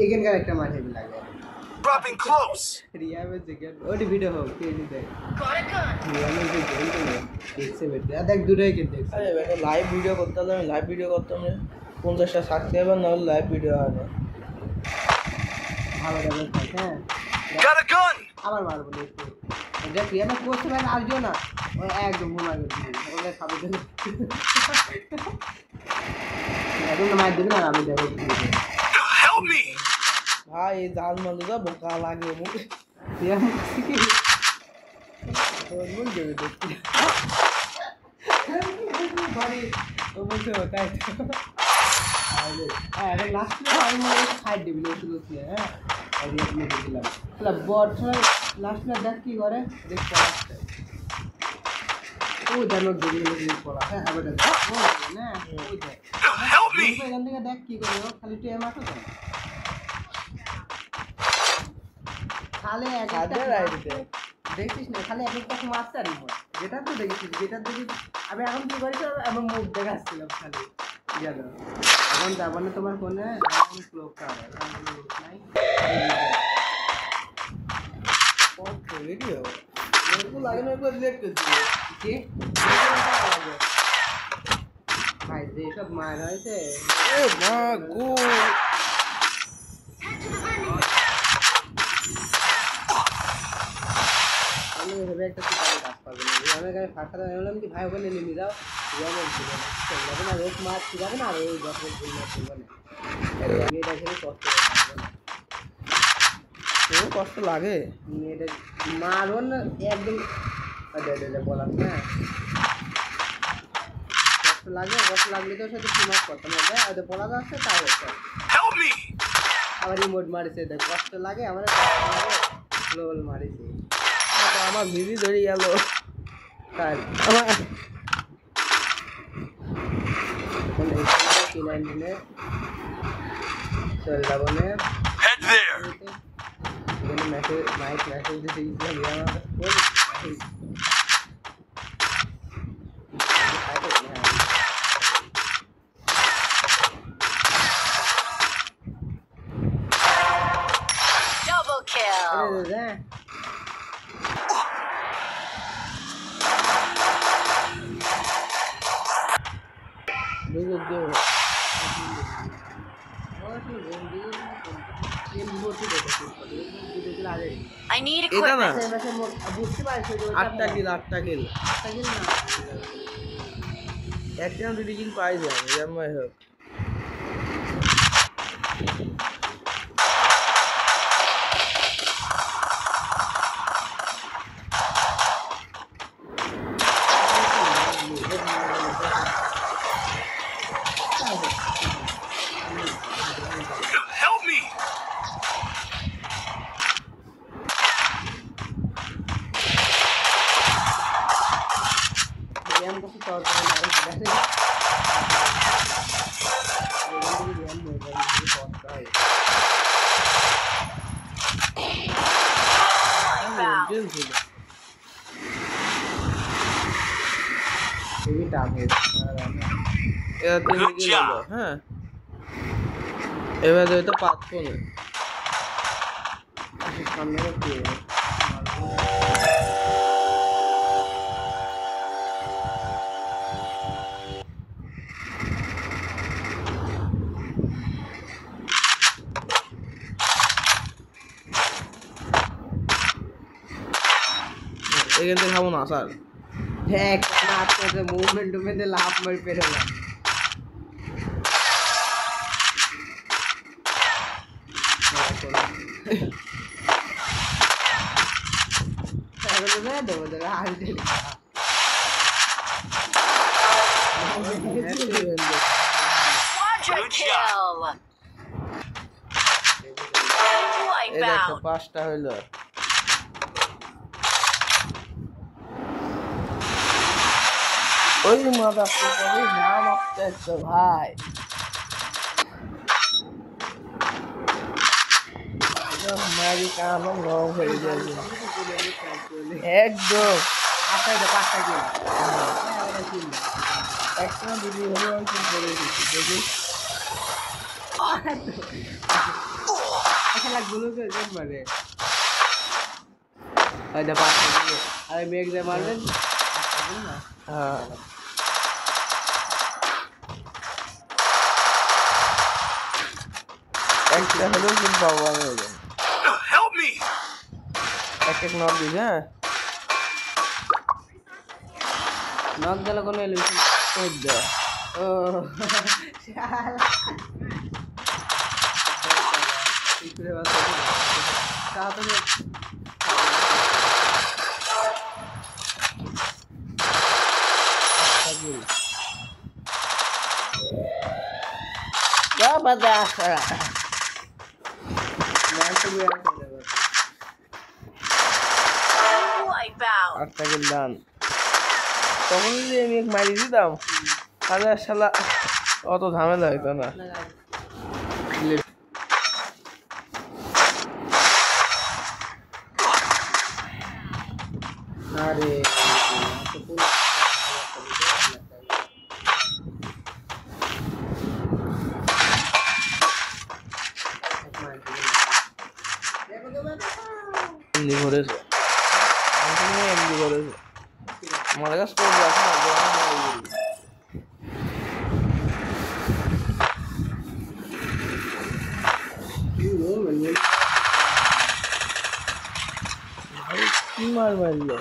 এখানকার একটা মার হেভি লাগে Dropping close. রিয়ামের যে গেম ওটি ভিডিও হোক কে নি দেখ রিয়ামের যে গেম দেখছে বেটা দেখ দুটোই গেম দেখছে আরে বেটা লাইভ ভিডিও করতে হলে আমি লাইভ ভিডিও করতাম না 50টা সাবস্ক্রাইবার না হলে লাইভ ভিডিও হয় না ভালো ড্যামেজ থাকে হ্যাঁ Got a gun. আবার মারবো একটু দেখ রিয়ামে করছে ভাই আসবেও না ওই একদম ঘুমাই গেছে ওকে খাবে জন্য এখন মার দিবি না আমি দেখো Help me. ভাই এই জাল মালুদা বোকা লাগে মুখে রিয়াম কি তোর মন দেবে দেখতে বাড়ি ও বলছে তাই হ্যাঁ এখন লাস্ট আমি মনে হয় সাইড দিবি শুধু হ্যাঁ আর রিয়াম নিয়ে দিলাম তাহলে বর্ষার লাস্ট না দেখ কি করে দেখ পড়াচ্ছে ও জানো দিবি পড়া হ্যাঁ আবার না ওই দেখ Help me. এখান থেকে দেখ কি করে ও খালি তুই মারছো তো খালি এক একটা দেখিস না খালি এক একটা মারছে আর যেটা তো দেখেছিস যেটা দেখিস আমি এখন কি করি তো আমার মুখ দেখাচ্ছিলাম খালি জানো এখন যাবো না তোমার ফোনে এখন ক্লোকটা নাই ওকে ভিডিও মেরে লাগে না একবার ডিলিট করে দিও কি ভাই যেসব মার হয়েছে এ মা গো আমি ভেবে একটা কি কাজ পারবো না আমি এখানে ফাঁকা বললাম কি ভাই ওখানে নেমে যাও যাবে না রোজ মাছ যাবে না আর ওই যখন ভুল মাছ চলবে না আমি এটা খেলে কষ্ট তোর কষ্ট লাগে এটা মারো না একদম বললাম হ্যাঁ কষ্ট লাগলে তো সাথে কি মাছ করতাম ওদের বলা যাচ্ছে তাই হচ্ছে Help me. আবার রিমোট মারিছে দেখ কষ্ট লাগে আমার কষ্ট লাগে গ্লোবাল মারিছে আমার ভিডি ধরে গেল তাই আমার কিনে নিলে চল যাবো না Head there. এখানে মেসেজ মেসেজ দিতে গিয়েছিলাম Double kill. I need এটা না equipment. বুঝতে পারছি 8টা কিল একটা দুটি কিল পাই যায় যেমন হোক Help me. রিয়াম কত শর্ট করে মারে দেখে রিয়াম মোবাইল শর্ট হয় জেল ছিল এই টামে এরা তিন Good কিল job. হলো হ্যাঁ এবার হয়তো পাঁচশো না সামনে কি এখান থেকে খাবো না স্যার দেখ না আজকে মুভমেন্ট লাভ মার পেরোলাম Quadra Good kill. এই দেখো Wipeout. 5টা হইলো ওই মাদা ফুলকপি নাম আসতেছে ভাই মারি কাম রং হয়ে যাবে একদম পাঁচটা কিলো একটা দিদি হলো আমি করে দিচ্ছি দেখি আচ্ছা লাগগুলো তো দেখ মানে আচ্ছা পাঁচটা দিয়ে আরে মেঘ দিয়ে মারবেন হ্যাঁ একটা হলেও কিন্তু পাবো আমি ওই জন্য Help me! এক নক দিস হ্যাঁ নক দিলে কোনো এলিভেশন ওই দে ও শালা ইকরে বাসা তাড়াতাড়ি क्या बता ম্যাচ তো গিয়ে আছে Wipeout. 8টা কিল ডান তখন যদি আমি এক মারি দিতাম তাহলে শালা অত ঝামেলা হইতো না আরে এমনি করেছে এমনি করেছে আমার কাছে করবে আছে না কি মার মারলো